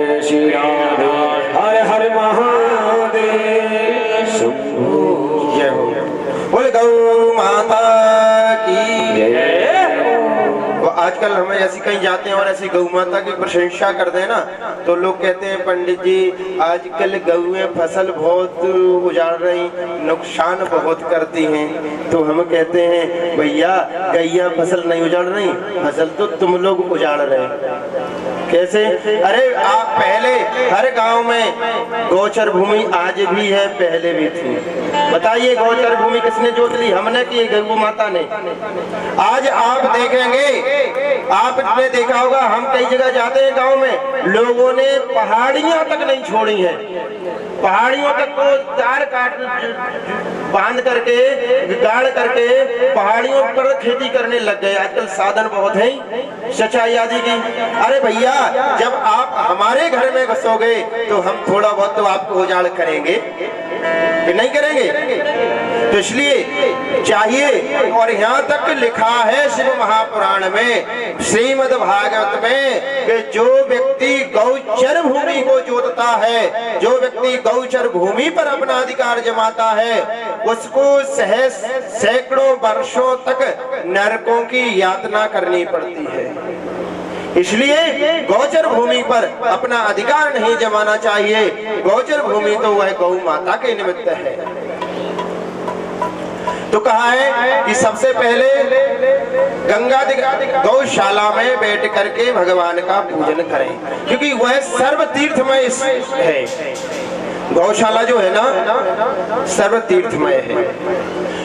श्री राधे हर हर महादेव शंभो जय हो। बोल गौ माता की जय। वो आजकल हम ऐसी कहीं जाते हैं और ऐसी गौ माता की प्रशंसा करते हैं ना, तो लोग कहते हैं पंडित जी आजकल गौएं फसल बहुत उजाड़ रही, नुकसान बहुत करती हैं। तो हम कहते हैं भैया गैया फसल नहीं उजाड़ रही, फसल तो तुम लोग उजाड़ रहे हैं। कैसे? अरे आप पहले हर गांव में गौचर भूमि आज भी है, पहले भी थी। बताइए गौचर भूमि किसने जोत ली? हमने की, गौ माता ने। आज आप देखेंगे, आपने देखा होगा, हम कई जगह जाते हैं गांव में, लोगों ने पहाड़ियां तक नहीं छोड़ी हैं। पहाड़ियों तक को तार काट बांध करके गाड़ करके पहाड़ियों पर खेती करने लग गए। आजकल साधन बहुत हैं सिंचाई आदि की। अरे भैया जब आप हमारे घर में घुसोगे तो हम थोड़ा बहुत तो आपको उजाड़ करेंगे कि नहीं करेंगे? तो इसलिए चाहिए, और यहाँ तक लिखा है शिव महापुराण में, श्रीमद् भागवत में, कि जो व्यक्ति गौचर भूमि को जोतता है, जो व्यक्ति गौचर भूमि पर अपना अधिकार जमाता है, उसको सहस्र सैकड़ों वर्षों तक नरकों की यातना करनी पड़ती है। इसलिए गौचर भूमि पर अपना अधिकार नहीं जमाना चाहिए। गौचर भूमि तो वह गौ माता के निमित्त है। तो कहा है कि सबसे पहले गंगा गौशाला में बैठ करके भगवान का पूजन करें, क्योंकि वह सर्व तीर्थमय है। गौशाला जो है ना सर्व तीर्थमय है।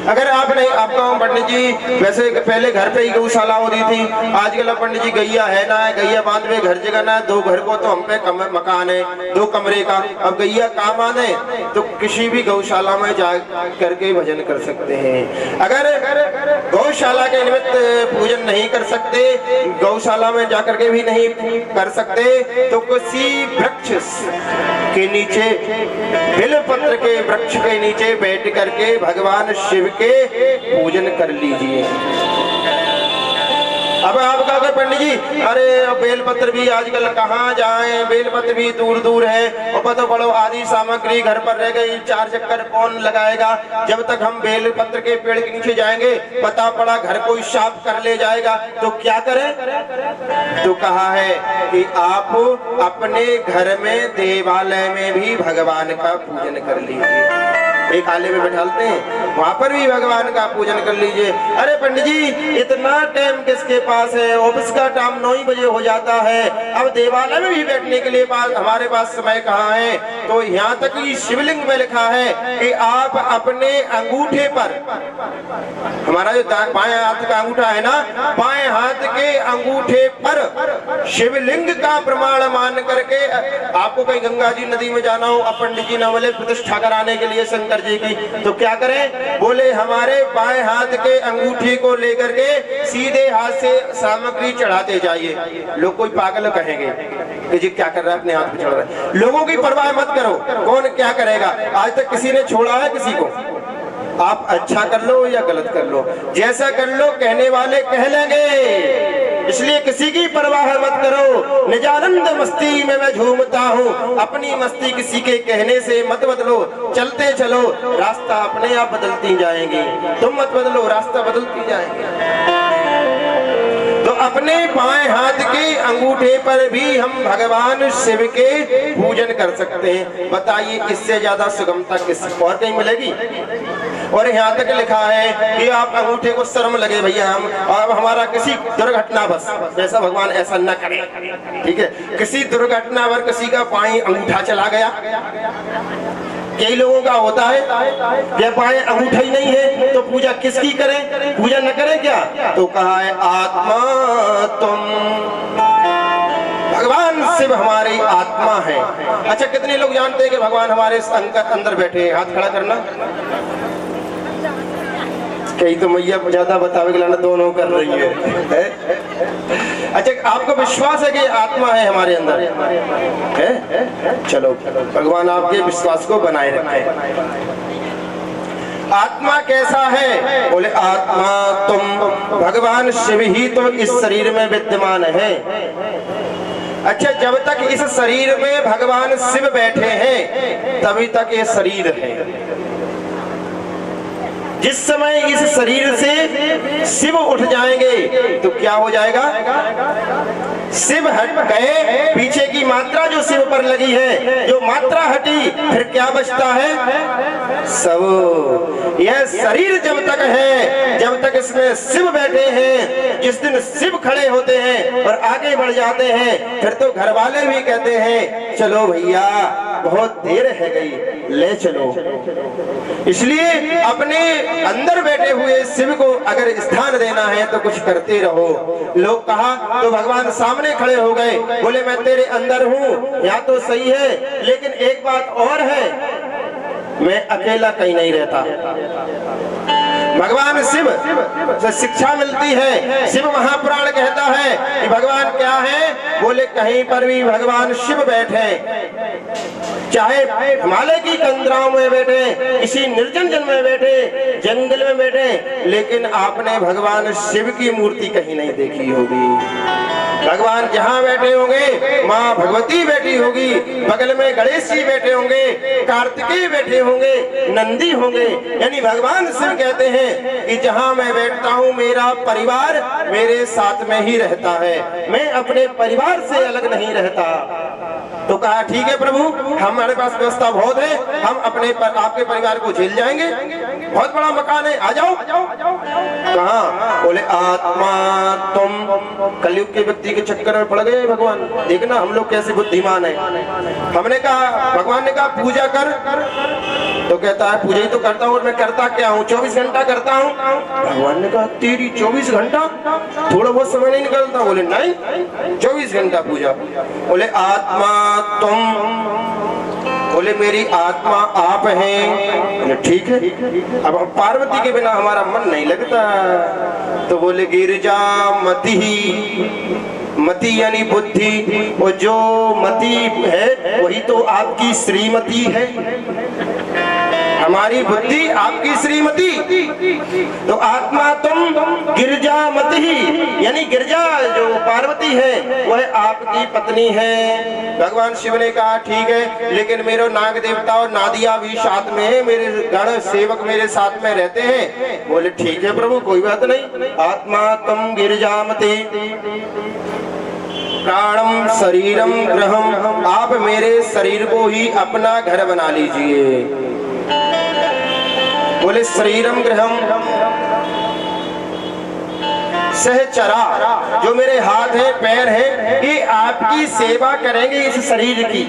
अगर आप नहीं, आपका पंडित जी वैसे पहले घर पे ही गौशाला होती थी, आजकल पंडित जी गैया है ना है, गैया बांध में घर जगह ना, दो घर को तो हम पे मकान है 2 कमरे का, अब गैया काम आने तो किसी भी गौशाला में जा करके भजन कर सकते हैं। अगर गौशाला के निमित्त पूजन नहीं कर सकते, गौशाला में जा करके भी नहीं कर सकते, तो किसी वृक्ष के नीचे, बिलपत्र के वृक्ष के नीचे बैठ करके भगवान शिव के पूजन कर लीजिए। अब आप कहोगे पंडित जी अरे बेलपत्र भी आजकल कहाँ जाएं, बेलपत्र भी दूर दूर है, और पता पड़ो आदि सामग्री घर पर रह गई, 4 चक्कर कौन लगाएगा? जब तक हम बेलपत्र के पेड़ के नीचे जाएंगे पता पड़ा घर कोई साफ कर ले जाएगा, तो क्या करें? तो कहा है कि आप अपने घर में देवालय में भी भगवान का पूजन कर लीजिए। एक आले में बैठाते हैं, वहां पर भी भगवान का पूजन कर लीजिए। अरे पंडित जी इतना टाइम किसके पास है? ऑफिस का टाइम 9 बजे हो जाता है, अब देवालय में भी बैठने के लिए हमारे पास समय कहाँ है? तो यहाँ तक कि शिवलिंग में लिखा है कि आप अपने अंगूठे पर, हमारा जो बाएं हाथ का अंगूठा है ना, बाएं हाथ के अंगूठे पर शिवलिंग का प्रमाण मान करके, आपको कहीं गंगा जी नदी में जाना हो, पंडित जी न बोले प्रतिष्ठा कराने के लिए शंकर जी की, तो क्या करें? बोले हमारे बाएं हाथ के अंगूठे को लेकर के सीधे हाथ से सामग्री चढ़ाते जाइए। लोग कोई पागल कहेंगे कि जी क्या कर रहा है, अपने हाथ पे चढ़ रहा है। लोगों की परवाह मत करो, कौन क्या करेगा। आज तक किसी ने छोड़ा है किसी को? आप अच्छा कर लो या गलत कर लो, जैसा कर लो कहने वाले कह लेंगे। इसलिए किसी की परवाह मत करो। निजानंद मस्ती में मैं झूमता हूँ, अपनी मस्ती किसी के कहने से मत बदलो। चलते चलो रास्ता अपने आप बदलती जाएंगी, तुम मत बदलो, रास्ता बदलती जाएंगे। तो अपने बाएं हाथ के अंगूठे पर भी हम भगवान शिव के पूजन कर सकते हैं। बताइए इससे ज्यादा सुगमता किस और कहीं मिलेगी? और यहाँ तक लिखा है कि आप अंगूठे को शर्म लगे भैया, हम और हमारा किसी दुर्घटना बस जैसा भगवान ऐसा न करे, ठीक है? किसी दुर्घटना पर किसी का बाएं अंगूठा चला गया, कई लोगों का होता है जब बाएं अंगूठा ही नहीं है तो पूजा किसकी करें? पूजा न करें क्या? तो कहा है आत्मा तुम, भगवान शिव हमारी आत्मा है। अच्छा कितने लोग जानते हैं कि भगवान हमारे अंदर बैठे? हाथ खड़ा करना। कई तो मैया ज्यादा बतावे के लाना दोनों कर रही है। अच्छा आपको विश्वास है कि आत्मा है हमारे अंदर है? चलो भगवान आपके विश्वास को बनाए रखे। आत्मा कैसा है? बोले आत्मा तुम, भगवान शिव ही तो इस शरीर में विद्यमान है। अच्छा, जब तक इस शरीर में भगवान शिव बैठे हैं तभी तक ये शरीर है। जिस समय इस शरीर से शिव उठ जाएंगे तो क्या हो जाएगा? शिव हट गए, पीछे की मात्रा जो शिव पर लगी है, जो मात्रा हटी, फिर क्या बचता है? सब। यह शरीर जब तक है, जब तक इसमें शिव बैठे हैं, जिस दिन शिव खड़े होते हैं और आगे बढ़ जाते हैं, फिर तो घर वाले भी कहते हैं चलो भैया बहुत देर है गई, ले चलो। इसलिए अपने अंदर बैठे हुए शिव को अगर स्थान देना है तो कुछ करते रहो। लोग कहा तो भगवान सामने खड़े हो गए, बोले मैं तेरे अंदर हूँ, या तो सही है, लेकिन एक बात और है, मैं अकेला कहीं नहीं रहता। भगवान शिव से शिक्षा मिलती है। शिव महापुराण कहता है कि भगवान क्या है? बोले कहीं पर भी भगवान शिव बैठे, चाहे हिमालय की कंदराओं में बैठे, किसी निर्जन जन में बैठे, जंगल में बैठे, लेकिन आपने भगवान शिव की मूर्ति कहीं नहीं देखी होगी। भगवान जहाँ बैठे होंगे, माँ भगवती बैठी होगी, बगल में गणेश जी बैठे होंगे, कार्तिकेय बैठे होंगे, नंदी होंगे। यानी भगवान शिव कहते हैं कि जहाँ मैं बैठता हूँ मेरा परिवार मेरे साथ में ही रहता है, मैं अपने परिवार से अलग नहीं रहता। तो कहा ठीक है प्रभु, हमारे पास व्यवस्था बहुत है, हम अपने आपके परिवार को झेल जाएंगे, बहुत बड़ा मकान है, आ जाओ। कहा? बोले आत्मा तुम कलयुग के व्यक्ति के चक्कर में पड़ गए भगवान, देखना हम लोग कैसे बुद्धिमान है। हमने कहा, भगवान ने कहा पूजा कर, तो कहता है पूजा ही तो करता हूँ, और मैं करता क्या हूँ? 24 घंटा करता हूँ। भगवान ने कहा तेरी 24 घंटा, थोड़ा बहुत समय नहीं निकलता? बोले नहीं, 24 घंटा पूजा। बोले आत्मा तुम? बोले मेरी आत्मा आप हैं। ठीक है, अब हम पार्वती के बिना हमारा मन नहीं लगता। तो बोले गिरजा मति, मति यानी बुद्धि, वो जो मति है वही तो आपकी श्रीमती है, हमारी बुद्धि आपकी श्रीमती। तो आत्मा तुम गिरजा मति, यानी गिरजा जो पार्वती है वह आपकी पत्नी है। भगवान शिव ने कहा ठीक है, लेकिन मेरे नाग देवता और नादिया भी साथ में है, मेरे गण सेवक मेरे साथ में रहते हैं। बोले ठीक है प्रभु, कोई बात नहीं। आत्मा तुम गिरजा मति प्राणम शरीरम ग्रहम, आप मेरे शरीर को ही अपना घर बना लीजिए। बोले शरीरम ग्रहम, सहचरा, जो मेरे हाथ है पैर है, ये आपकी सेवा करेंगे इस शरीर की।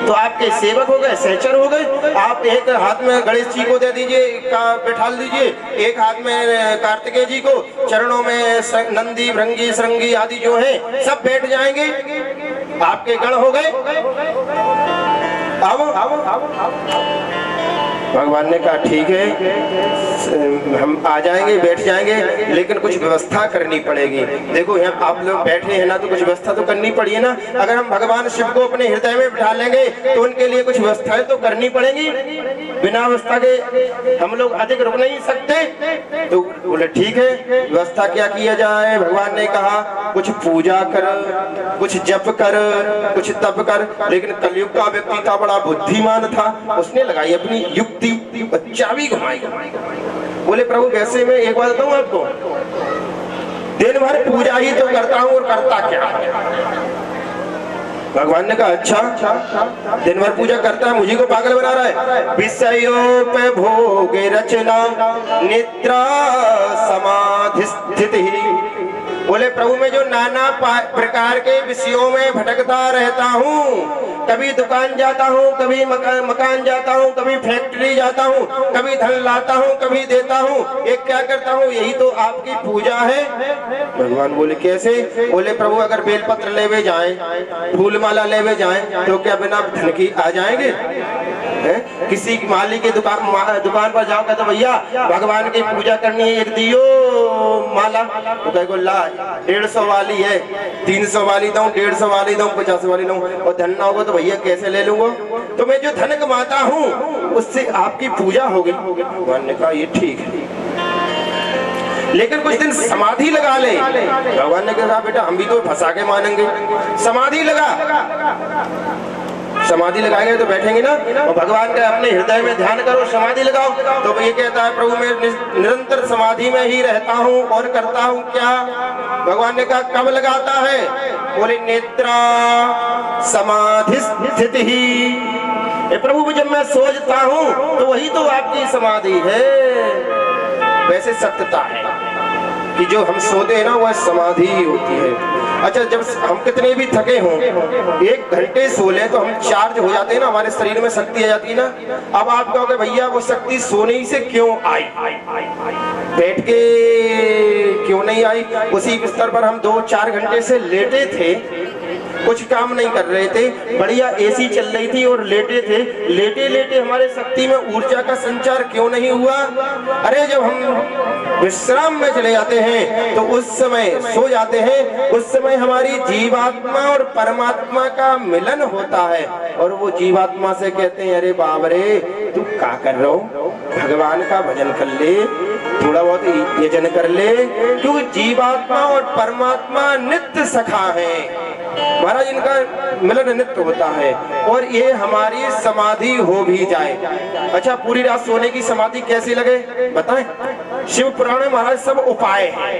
तो आपके सेवक हो गए, सहचर हो गए। आप एक हाथ में गणेश जी को दे दीजिए, बैठा दीजिए, एक हाथ में कार्तिकेय जी को, चरणों में नंदी भृंगी श्रृंगी आदि जो है सब बैठ जाएंगे, आपके गण हो गए। भगवान ने कहा ठीक है, हम आ जाएंगे, बैठ जाएंगे, लेकिन कुछ व्यवस्था करनी पड़ेगी। देखो यहाँ आप लोग बैठे हैं ना, तो कुछ व्यवस्था तो करनी पड़ी है ना। अगर हम भगवान शिव को अपने हृदय में बिठा लेंगे तो उनके लिए कुछ व्यवस्थाएं तो करनी पड़ेगी, बिना व्यवस्था के हम लोग अधिक रुक नहीं सकते। तो बोले ठीक है, व्यवस्था क्या किया जाए? भगवान ने कहा कुछ पूजा कर, कुछ जप कर, कुछ तप कर। लेकिन कलयुग का व्यक्ति था, बड़ा बुद्धिमान था, उसने लगाई अपनी युक्ति, चाबी घुमाई। बोले प्रभु वैसे मैं एक बात बताऊं आपको, दिन भर पूजा ही तो करता हूं और करता क्या? भगवान ने कहा अच्छा, दिन भर पूजा करता है, मुझे को पागल बना रहा है। विषयों पे भोग रचना निद्रा समाधि स्थिति। बोले प्रभु मैं जो नाना प्रकार के विषयों में भटकता रहता हूँ, कभी दुकान जाता हूँ, कभी मकान जाता हूँ, कभी फैक्ट्री जाता हूँ, कभी धन लाता हूँ, कभी देता हूँ, एक क्या करता हूँ, यही तो आपकी पूजा है। भगवान बोले कैसे? बोले प्रभु अगर बेलपत्र लेवे जाएं, फूल माला लेवे जाएं, तो क्या बिना धन की आ जाएंगे? किसी माली के दुकान पर जाओगे तो भैया भगवान की पूजा करनी है, एक दियो माला, तो कहे को ला 150 वाली है, 300 वाली दूं, 150 वाली दूं, 50 वाली दूं, और धन ना होगा तो भैया कैसे ले लूंगा? तो मैं जो धन कमाता हूँ उससे आपकी पूजा होगी। भगवान ने कहा ये ठीक है। लेकिन कुछ दिन समाधि लगा ले। भगवान ने कहा बेटा हम भी तो फंसा के मानेंगे, समाधि लगा। समाधि लगाएंगे तो बैठेंगे ना, और भगवान का अपने हृदय में ध्यान करो, समाधि लगाओ। तो ये कहता है प्रभु मैं निरंतर समाधि में ही रहता हूँ और करता हूँ क्या। भगवान ने कहा कब लगाता है, बोले नेत्रा समाधि स्थिति ही। प्रभु जब मैं सोचता हूँ तो वही तो आपकी समाधि है। वैसे सत्यता है कि जो हम सोते हैं ना वह समाधि होती है। अच्छा जब हम कितने भी थके हों, 1 घंटे सो लें तो हम चार्ज हो जाते हैं ना, हमारे शरीर में शक्ति आ जाती है ना। अब आप कहोगे भैया वो शक्ति सोने ही से क्यों आई, बैठ के क्यों नहीं आई। उसी बिस्तर पर हम 2-4 घंटे से लेटे थे, कुछ काम नहीं कर रहे थे, बढ़िया एसी चल रही थी और लेटे थे। लेटे लेटे हमारे शक्ति में ऊर्जा का संचार क्यों नहीं हुआ। अरे जब हम विश्राम में चले जाते हैं तो उस समय सो जाते हैं, उस समय हमारी जीवात्मा और परमात्मा का मिलन होता है। और वो जीवात्मा से कहते हैं अरे बाप रे तू क्या कर रहे हो, भगवान का भजन कर ले, थोड़ा बहुत यजन कर ले, क्योंकि जीवात्मा और परमात्मा नित्य सखा है महाराज, इनका मिलन नित्य होता है। और ये हमारी समाधि हो भी जाए। अच्छा पूरी रात सोने की समाधि कैसी लगे बताएं। शिव पुराण में महाराज सब उपाय हैं।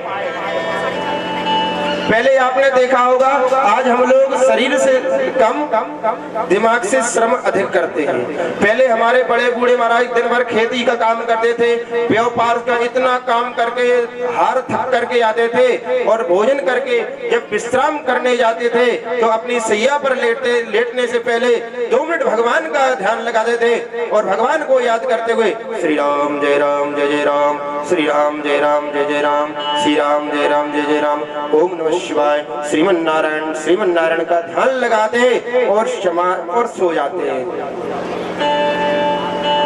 पहले आपने देखा होगा आज हम लोग शरीर से कम दिमाग से श्रम अधिक करते हैं। पहले हमारे बड़े बूढ़े महाराज दिन भर खेती का काम करते थे, व्यापार का इतना काम करके हार थक करके आते थे, और भोजन करके जब विश्राम करने जाते थे तो अपनी सैया पर लेटने से पहले 2 मिनट भगवान का ध्यान लगाते थे और भगवान को याद करते हुए श्री राम जय राम जय जय राम, श्री राम जय राम जय जय राम, श्री राम जय राम जय जय राम, ओम नमः शिवाय, श्रीमन नारायण का ध्यान लगाते और क्षमा और सो जाते हैं।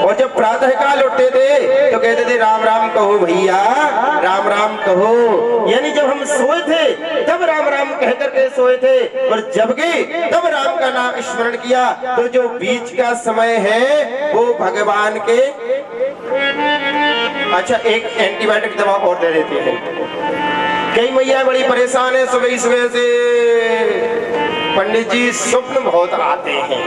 और जब प्रातः काल उठते थे तो कहते थे राम राम कहो भैया, राम राम कहो। यानी जब हम सोए थे तब राम राम कह करके सोए थे, और जबकि तब राम का नाम स्मरण किया। तो जो बीच का समय है वो भगवान के अच्छा एक एंटीबायोटिक दवा और दे देते हैं। कई मैया बड़ी परेशान है, सुबह सुबह से पंडित जी स्वप्न बहुत आते हैं,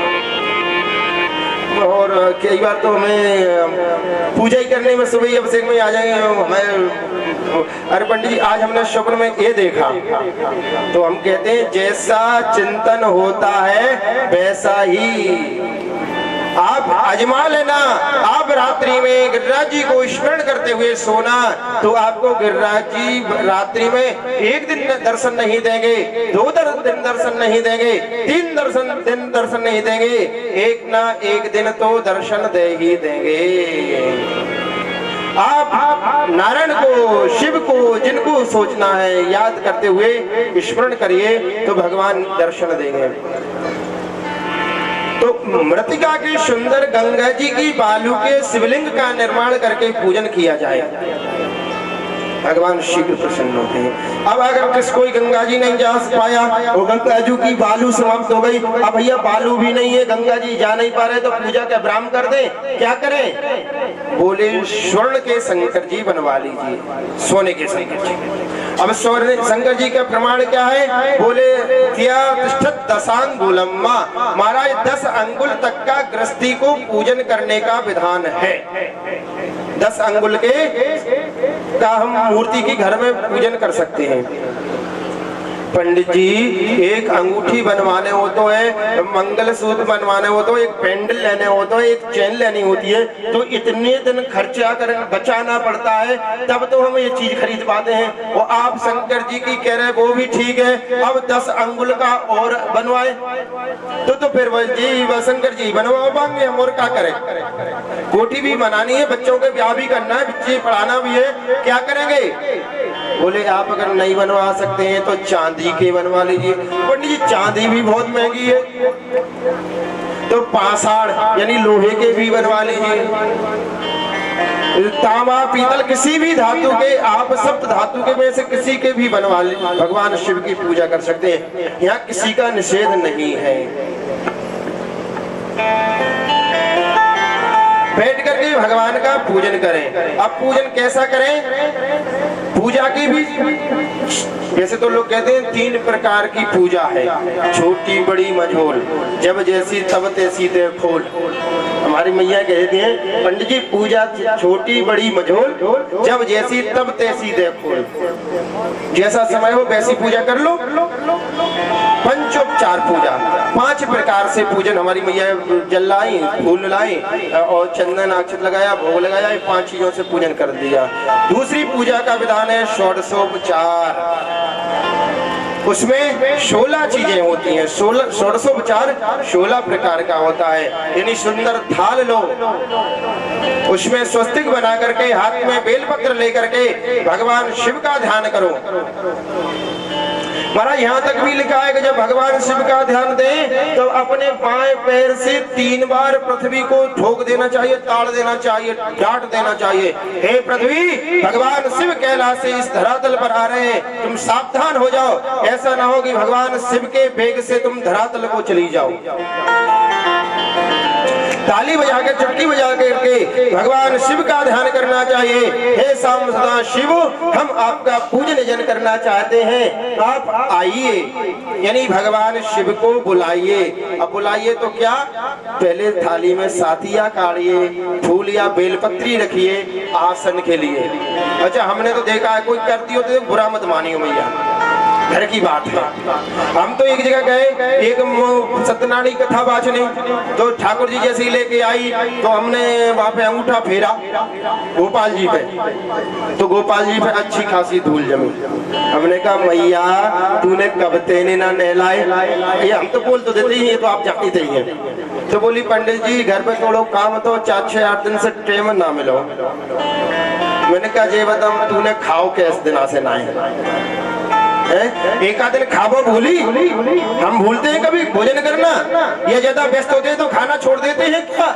और कई बार तो हमें पूजा ही करने में सुबह ही अभिषेक में आ जाएंगे हमें। अरे पंडित जी आज हमने स्वप्न में ये देखा, तो हम कहते हैं जैसा चिंतन होता है वैसा ही आप आजमा लेना। आप रात्रि में गिरिराज जी को स्मरण करते हुए सोना, तो आपको गिरिराज जी रात्रि में 1 दिन दर्शन नहीं देंगे, 2 दिन दर्शन नहीं देंगे, 3 दिन दर्शन नहीं देंगे, एक ना एक दिन तो दर्शन दे ही देंगे। आप नारायण को, शिव को, जिनको सोचना है याद करते हुए स्मरण करिए तो भगवान दर्शन देंगे। तो मृतिका के सुंदर गंगा जी की बालू के शिवलिंग का निर्माण करके पूजन किया जाए, भगवान शीघ्र प्रसन्न होते हैं। अब अगर किस कोई गंगा जी नहीं जा पाया, वो गंगा जी की बालू समाप्त हो गई, अब भैया बालू भी नहीं है, गंगा जी जा नहीं पा रहे, तो पूजा का विराम कर दे, क्या करें। बोले स्वर्ण के शंकर जी बनवा लीजिए, सोने के शंकर जी। अब शंकर जी का प्रमाण क्या है, बोले दशांगुलम्मा, महाराज 10 अंगुल तक का गृहस्थी को पूजन करने का विधान है। 10 अंगुल के का हम मूर्ति की घर में पूजन कर सकते हैं। पंडित जी एक अंगूठी बनवाने हो तो है, मंगल सूत्र बनवाने हो तो, एक पेंडल लेने हो तो, एक चेन लेनी होती है, तो इतने दिन खर्चा कर बचाना पड़ता है, तब तो हम ये चीज खरीद पाते हैं। और आप शंकर जी की कह रहे वो भी ठीक है, अब 10 अंगुल का और बनवाए तो फिर वह शंकर जी बनवा पाएंगे हम, और क्या करें। कोठी भी बनानी है, बच्चों के ब्याह भी करना है, बच्चे पढ़ाना भी है, क्या करेंगे। बोले आप अगर नहीं बनवा सकते हैं तो चांदी के बनवा लीजिए। पंडित जी चांदी भी बहुत महंगी है, तो पाषाण यानी लोहे के भी बनवा लीजिए। तांबा पीतल किसी भी धातु के, आप सप्त धातु के में से किसी के भी बनवा लीजिए, भगवान शिव की पूजा कर सकते हैं, यहाँ किसी का निषेध नहीं है। बैठ करके भगवान का पूजन करें। अब पूजन कैसा करें, पूजा की भी जैसे तो लोग कहते हैं 3 प्रकार की पूजा है, छोटी बड़ी मझोल, जब जैसी तब तैसी दे फूल। हमारी मैया कहती हैं पंडित जी पूजा छोटी बड़ी मझोल, जब जैसी तब तैसी दे फूल। जैसा समय हो वैसी पूजा कर लो। पंचोपचार पूजा, 5 प्रकार से पूजन हमारी मैया जल लाई, फूल लाई और चंदन अक्षत लगाया, भोग लगाया, 5 चीजों से पूजन कर दिया। दूसरी पूजा का विधान है षोडशोपचार। उसमें 16 चीजें होती हैं। 16 प्रकार का होता है। यानी सुंदर थाल लो, उसमें स्वस्तिक बना करके हाथ में बेलपत्र लेकर के भगवान शिव का ध्यान करो। महाराज यहाँ तक भी लिखा है कि जब भगवान शिव का ध्यान दें तो अपने बाएं पैर से 3 बार पृथ्वी को ठोक देना चाहिए, ताड़ देना चाहिए, डांट देना चाहिए। हे पृथ्वी, भगवान शिव कैलाश से इस धरातल पर आ रहे हैं, तुम सावधान हो जाओ। ऐसा ना हो कि भगवान शिव के वेग से तुम धरातल को चली जाओ। ताली बजा कर, चुटकी बजा करके भगवान शिव का ध्यान करना चाहिए। हे साम सदा शिव, हम आपका पूजन जन करना चाहते हैं, आप आइए। यानी भगवान शिव को बुलाइए। अब बुलाइए तो क्या, पहले थाली में साथिया काढ़िए, फूल या बेलपत्री रखिए आसन के लिए। अच्छा, हमने तो देखा है कोई करती हो तो बुरा मत मानियो भैया, घर की बात है। हम तो एक जगह गए, एक सत्यनारायण कथा बाचने, तो ठाकुर जी जैसी लेके आई तो हमने वहां पे अंगूठा फेरा गोपाल जी पे, तो गोपाल जी पे अच्छी खासी धूल जमी। हमने कहा मैया तूने कब तेने ना नहलाए, ये हम तो बोल तो देते ही, ये तो आप जानते ही हैं। तो बोली पंडित जी घर पे थोड़ा काम तो 4-6-8 दिन से टेम ना मिलो। मैंने कहा जे बताओ तूने खाओ कैसे दिन से ना है? एक आध दिन खाबो भूली, हम भूलते हैं कभी भोजन करना? ये ज्यादा व्यस्त होते हैं तो खाना छोड़ देते हैं क्या?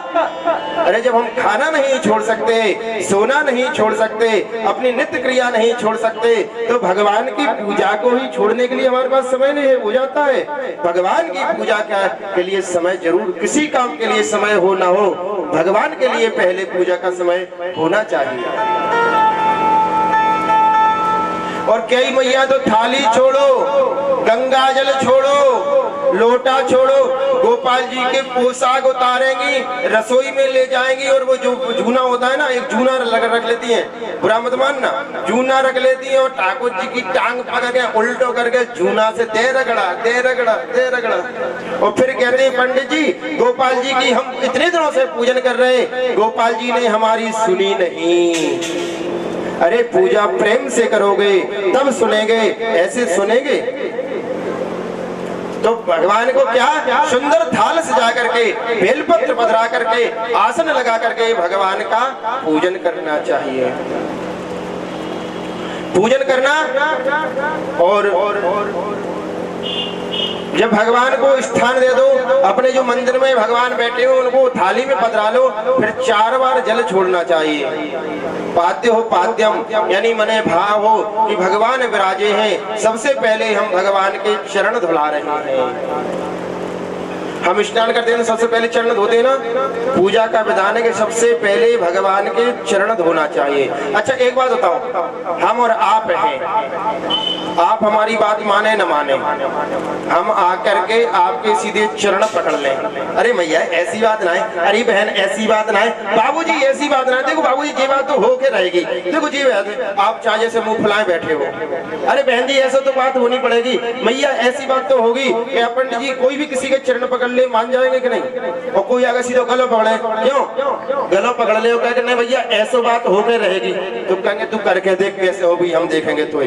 अरे जब हम खाना नहीं छोड़ सकते, सोना नहीं छोड़ सकते, अपनी नित्य क्रिया नहीं छोड़ सकते, तो भगवान की पूजा को ही छोड़ने के लिए हमारे पास समय नहीं हो जाता है। भगवान की पूजा के लिए समय जरूर, किसी काम के लिए समय हो ना हो, भगवान के लिए पहले पूजा का समय होना चाहिए। और कई मैया तो थाली छोड़ो, गंगा जल छोड़ो, लोटा छोड़ो, गोपाल जी के पोशाक उतारेंगी, रसोई में ले जाएंगी और वो जो जूना होता है ना, एक जूना रख लेती हैं, बुरा मत मानना, जूना रख लेती हैं और ठाकुर जी की टांग पकड़ के उल्टो करके जूना से दे रगड़ा दे रगड़ा दे रगड़ा, और फिर कहते हैं पंडित जी गोपाल जी की हम इतने दिनों से पूजन कर रहे, गोपाल जी ने हमारी सुनी नहीं। अरे पूजा प्रेम से करोगे तब सुनेंगे, ऐसे सुनेंगे तो भगवान को क्या सुंदर थाल सजा करके, बेलपत्र पधरा करके, आसन लगा करके भगवान का पूजन करना चाहिए। पूजन करना और जब भगवान को स्थान दे दो, अपने जो मंदिर में भगवान बैठे हो उनको थाली में पधरा लो, फिर 4 बार जल छोड़ना चाहिए। पाद्य हो पाद्यम, यानी मने भाव हो कि भगवान विराजे हैं, सबसे पहले हम भगवान के चरण धुला रहे हैं। हम स्नान करते हैं सबसे पहले चरण धोते हैं ना, पूजा का विधान है कि सबसे पहले भगवान के चरण धोना चाहिए। अच्छा एक बात बताओ, हम और आप हैं, आप हमारी बात माने न माने, हम आकर के आपके सीधे चरण पकड़ लें, अरे मैया ऐसी बात ना है, अरे बहन ऐसी बात ना है, बाबूजी ऐसी बात ना है, देखो बाबूजी ये बात तो होके रहेगी, देखो जी आप चाहे जैसे मुंह फुलाए बैठे हो, अरे बहन जी ऐसा तो बात होनी पड़ेगी, मैया ऐसी बात तो होगी कि पंडित जी कोई भी किसी के चरण पकड़ ले मान जाएंगे कि नहीं? और कोई अगर सीधे गलो पकड़े, क्यों गलो पकड़ ले, कहेंगे नहीं भैया ऐसा बात होके रहेगी, तो कहेंगे तू करके देख कैसे होगी, हम देखेंगे। तो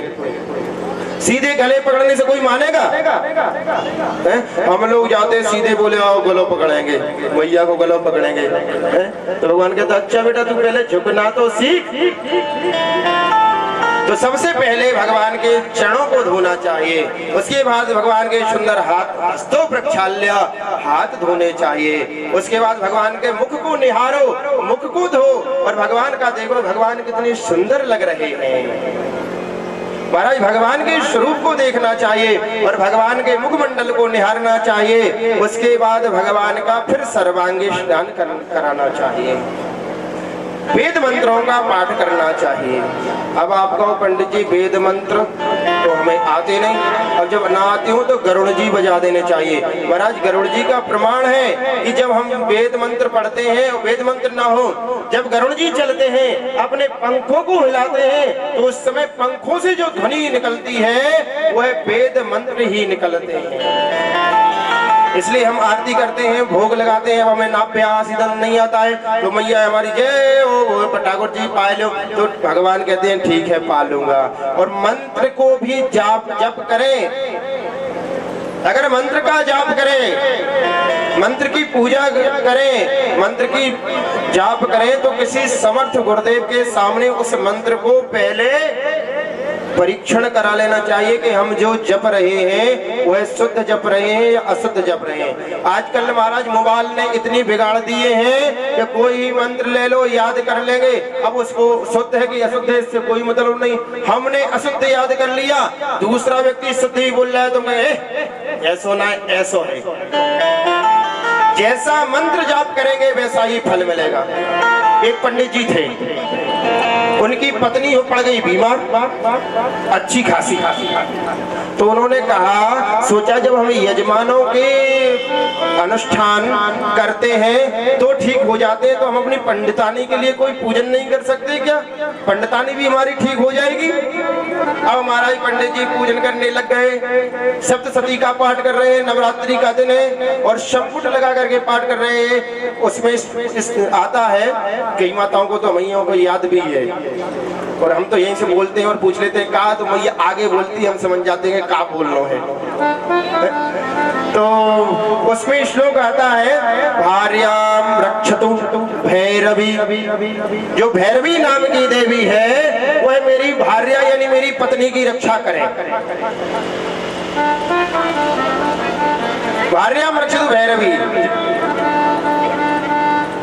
सीधे गले पकड़ने से कोई मानेगा? हम लोग जाते सीधे बोले आओ गलो पकड़ेंगे, मैया को गलो पकड़ेंगे, तो भगवान कहता अच्छा बेटा तू पहले झुकना तो सीख। तो सबसे पहले भगवान के चरणों को धोना चाहिए, उसके बाद भगवान के सुंदर हस्तों प्रक्षाल्य हाथ धोने चाहिए, उसके बाद भगवान के मुख को निहारो, मुख को धो और भगवान का देखो भगवान कितने सुंदर लग रहे हैं। महाराज भगवान के स्वरूप को देखना चाहिए और भगवान के मुखमंडल को निहारना चाहिए, उसके बाद भगवान का फिर सर्वांगी स्नान कराना चाहिए। वेद मंत्रों का पाठ करना चाहिए। अब आप कहो पंडित जी वेद मंत्र तो हमें आते नहीं, अब जब ना आते हो तो गरुड़ जी बजा देने चाहिए। महाराज गरुड़ जी का प्रमाण है कि जब हम वेद मंत्र पढ़ते हैं और वेद मंत्र ना हो, जब गरुड़ जी चलते हैं अपने पंखों को हिलाते हैं तो उस समय पंखों से जो ध्वनि निकलती है वह वेद मंत्र ही निकलते हैं। इसलिए हम आरती करते हैं, भोग लगाते हैं। अब हमें नाप्यास इधर नहीं आता है तो मैया हमारी जय हो ठाकुर जी पा लो, तो भगवान कहते हैं ठीक है पा लूंगा। और मंत्र को भी जप करें, अगर मंत्र का जाप करें, मंत्र की पूजा करें, मंत्र की जाप करें तो किसी समर्थ गुरुदेव के सामने उस मंत्र को पहले परीक्षण करा लेना चाहिए कि हम जो जप रहे हैं वह शुद्ध जप रहे हैं या अशुद्ध जप रहे हैं। आजकल महाराज मोबाइल ने इतनी बिगाड़ दिए हैं कि कोई ही मंत्र ले लो याद कर लेंगे, अब उसको शुद्ध है कि अशुद्ध है इससे कोई मतलब नहीं। हमने अशुद्ध याद कर लिया, दूसरा व्यक्ति शुद्ध ही बोल रहा है तो मैं ऐसो ना ऐसो है। जैसा मंत्र जाप करेंगे वैसा ही फल मिलेगा। एक पंडित जी थे, उनकी पत्नी पड़ गई बीमार अच्छी खासी, तो उन्होंने कहा सोचा जब हम यजमानों के अनुष्ठान करते हैं तो ठीक हो जाते हैं तो हम अपनी पंडितानी के लिए कोई पूजन नहीं कर सकते क्या? पंडितानी भी हमारी ठीक हो जाएगी। अब महाराज पंडित जी पूजन करने लग गए, सप्तशती का पाठ कर रहे हैं, नवरात्रि का दिन है और शंकुट लगा करके पाठ कर रहे हैं। उसमें आता है, कई माताओं को तो मैयाओं को याद भी है और हम तो यहीं से बोलते हैं और पूछ लेते हैं कहा, तो मैया आगे बोलती है हम समझ जाते हैं का बोलना है। तो उसमें श्लोक आता है भार्याम रक्षतु भैरवी, जो भैरवी नाम की देवी है वह मेरी भार्या यानी मेरी पत्नी की रक्षा करे। भार्याम रक्षतु भैरवी,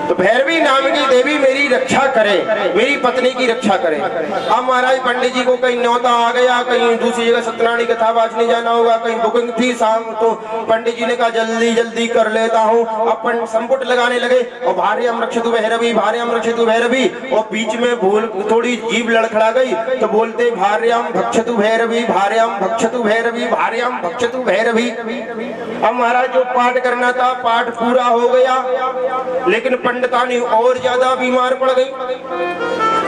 तो भैरवी नाम की देवी मेरी रक्षा करे, मेरी पत्नी की रक्षा करे। अब महाराज पंडित जी को कहीं न्योता आ गया, कहीं दूसरी जगह सत्यनारायण की कथा बाजने जाना होगा, कहीं बुकिंग थी शाम, तो पंडित जी ने कहा जल्दी जल्दी कर लेता हूँ। अपन संपुट लगाने लगे और भार्याम रक्षतु भैरवी, भार्याम रक्षतु भैरवी, और बीच में भूल थोड़ी जीभ लड़खड़ा गई तो बोलते भार्याम भक्षतु भैरवी, भार्याम भक्षतु भैरवी, भार्याम भक्षतु भैरवी। अब महाराज जो पाठ करना था पाठ पूरा हो गया, लेकिन पंडितानी और ज्यादा बीमार पड़ गई।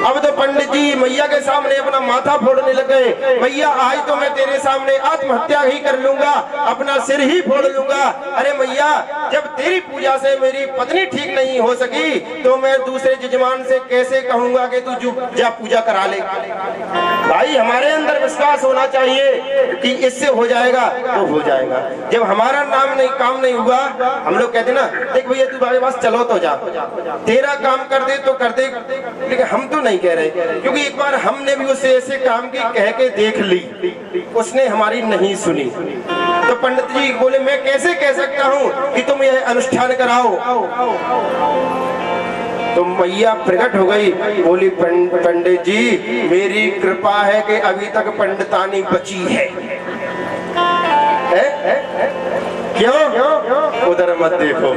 अब तो पंडित जी मैया के सामने अपना माथा फोड़ने लग गए, मैया आज तो मैं तेरे सामने आत्महत्या ही कर लूंगा, अपना सिर ही फोड़ लूंगा। अरे मैया जब तेरी पूजा से मेरी पत्नी ठीक नहीं हो सकी तो मैं दूसरे जजमान से कैसे कहूंगा कि तू जा पूजा करा ले। भाई हमारे अंदर विश्वास होना चाहिए कि इससे हो जाएगा तो हो जाएगा। जब हमारा नाम नहीं काम नहीं हुआ, हम लोग कहते ना देख भैया तू मेरे पास चलो तो जा, तेरा काम कर दे तो कर दे, लेकिन हम तो नहीं कह रहे, क्योंकि एक बार हमने भी उसे ऐसे काम की कह के देख ली, उसने हमारी नहीं सुनी। तो पंडित जी बोले मैं कैसे कह सकता हूँ कि तुम यह अनुष्ठान कराओ। तो मैया प्रकट हो गई, बोली पंडित जी मेरी कृपा है कि अभी तक पंडितानी बची है। क्यों? उधर मत देखो।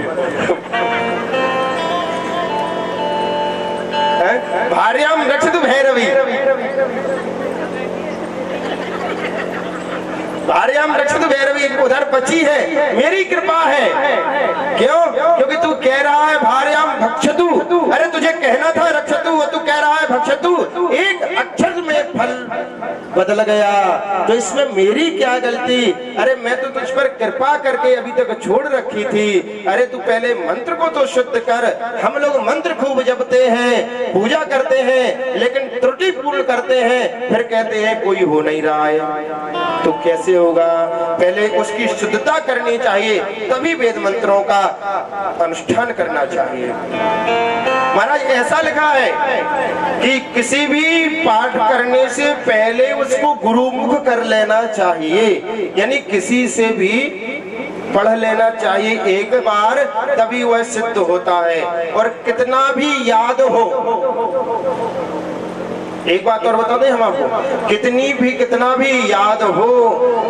भार्याम रक्षतु भैरवी, भार्याम रक्षतु भैरवी, उधर बची है, मेरी कृपा है। क्यों? क्योंकि तू कह रहा है भार्याम भक्षतु, अरे तुझे कहना था रक्षतु, तू कह रहा है भक्षतु, एक अक्षर में फल बदल गया, तो इसमें मेरी क्या गलती? अरे मैं तो तुझ पर कृपा करके अभी तक छोड़ रखी थी। अरे तू पहले मंत्र को तो शुद्ध कर। हम लोग मंत्र खूब जपते हैं, पूजा करते हैं, लेकिन त्रुटि पूर्ण करते हैं, फिर कहते हैं कोई हो नहीं रहा है, तो कैसे होगा? पहले उसकी शुद्धता करनी चाहिए, तभी वेद मंत्रों का अनुष्ठान करना चाहिए। महाराज ऐसा लिखा है कि किसी भी पाठ करने से पहले उसको गुरुमुख कर लेना चाहिए, यानी किसी से भी पढ़ लेना चाहिए एक बार, तभी वह सिद्ध होता है। और कितना भी याद हो, एक बात और बता दें हम आपको, कितना भी याद हो,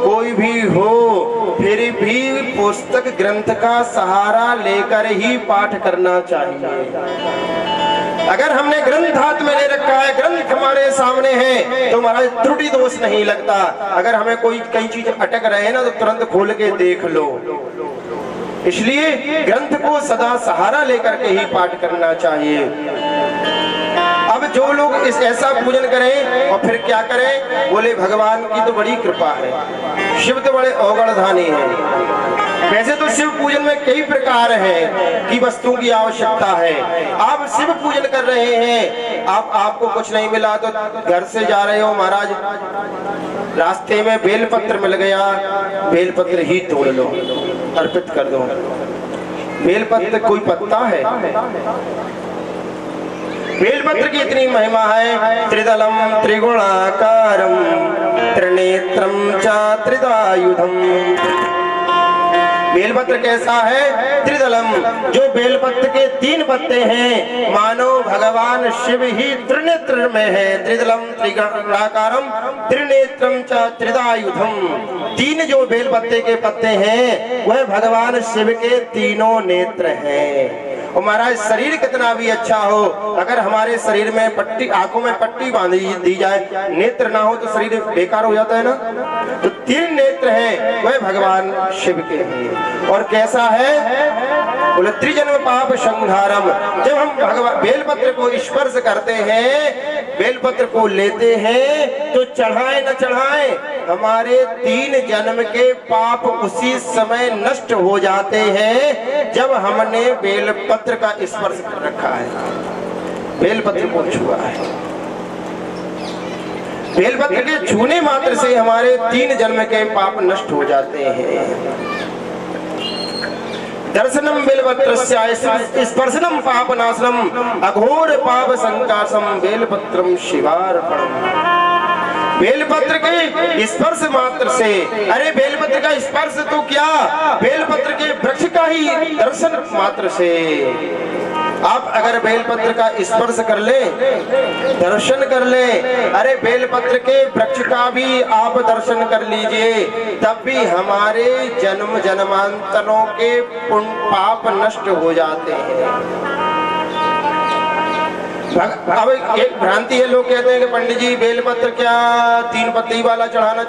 कोई भी हो, फिर भी पुस्तक ग्रंथ का सहारा लेकर ही पाठ करना चाहिए। अगर हमने ग्रंथ हाथ में ले रखा है, ग्रंथ हमारे सामने है, तो हमारा त्रुटि दोष नहीं लगता। अगर हमें कोई कई चीज अटक रहे हैं ना, तो तुरंत खोल के देख लो। इसलिए ग्रंथ को सदा सहारा लेकर के ही पाठ करना चाहिए। अब जो लोग इस ऐसा पूजन करें और फिर क्या करें, बोले भगवान की तो बड़ी कृपा है, शिव तो बड़े औगणधानी हैं। वैसे तो शिव पूजन में कई प्रकार हैं कि वस्तुओं की आवश्यकता है। आप शिव पूजन कर रहे हैं, आपको कुछ नहीं मिला तो घर से जा रहे हो महाराज, रास्ते में बेलपत्र मिल गया, बेलपत्र ही तोड़ लो, अर्पित कर दो। बेलपत्र कोई पत्ता है? बेलपत्र की इतनी महिमा है। त्रिदलम त्रिगुणाकारम त्रिनेत्रम च त्रिदायुधम। बेलपत्र कैसा है? त्रिदलम, जो बेलपत्र के 3 पत्ते हैं, मानो भगवान शिव ही त्रिनेत्र में है। त्रिदलम त्रिगुणाकारम त्रिनेत्रम च त्रिदायुधम। 3 जो बेलपत्ते के पत्ते हैं वह भगवान शिव के तीनों नेत्र हैं। और महाराज शरीर कितना भी अच्छा हो, अगर हमारे शरीर में पट्टी, आंखों में पट्टी बांधी दी जाए, नेत्र ना हो तो शरीर बेकार हो जाता है ना। तो 3 नेत्र हैं वह भगवान शिव के हैं। और कैसा है? बोले त्रिजन्म पाप संहारम। जब हम भगवान बेलपत्र को स्पर्श करते हैं, बेलपत्र को लेते हैं, तो चढ़ाए न चढ़ाए हमारे 3 जन्म के पाप उसी समय नष्ट हो जाते हैं जब हमने बेलपत्र का स्पर्श कर रखा है, बेलपत्र को छुआ है। बेलपत्र के छूने मात्र से हमारे 3 जन्म के पाप नष्ट हो जाते हैं। दर्शनम बेलपत्रस्य स्पर्शनम पापनाशनम अघोर पाप संकाशम बेलपत्रम शिवार्पणम। बेलपत्र के स्पर्श मात्र से, अरे बेलपत्र का स्पर्श तो क्या, बेलपत्र के वृक्ष का ही दर्शन मात्र से आप अगर बेलपत्र का स्पर्श कर ले, दर्शन कर ले, अरे बेलपत्र के वृक्ष का भी आप दर्शन कर लीजिए, तब भी हमारे जन्म जन्मांतरों के पुण्य पाप नष्ट हो जाते हैं। अब एक भ्रांति है, लोग कहते हैं कि पंडित जी बेलपत्र क्या 3 पत्ती वाला चढ़ाना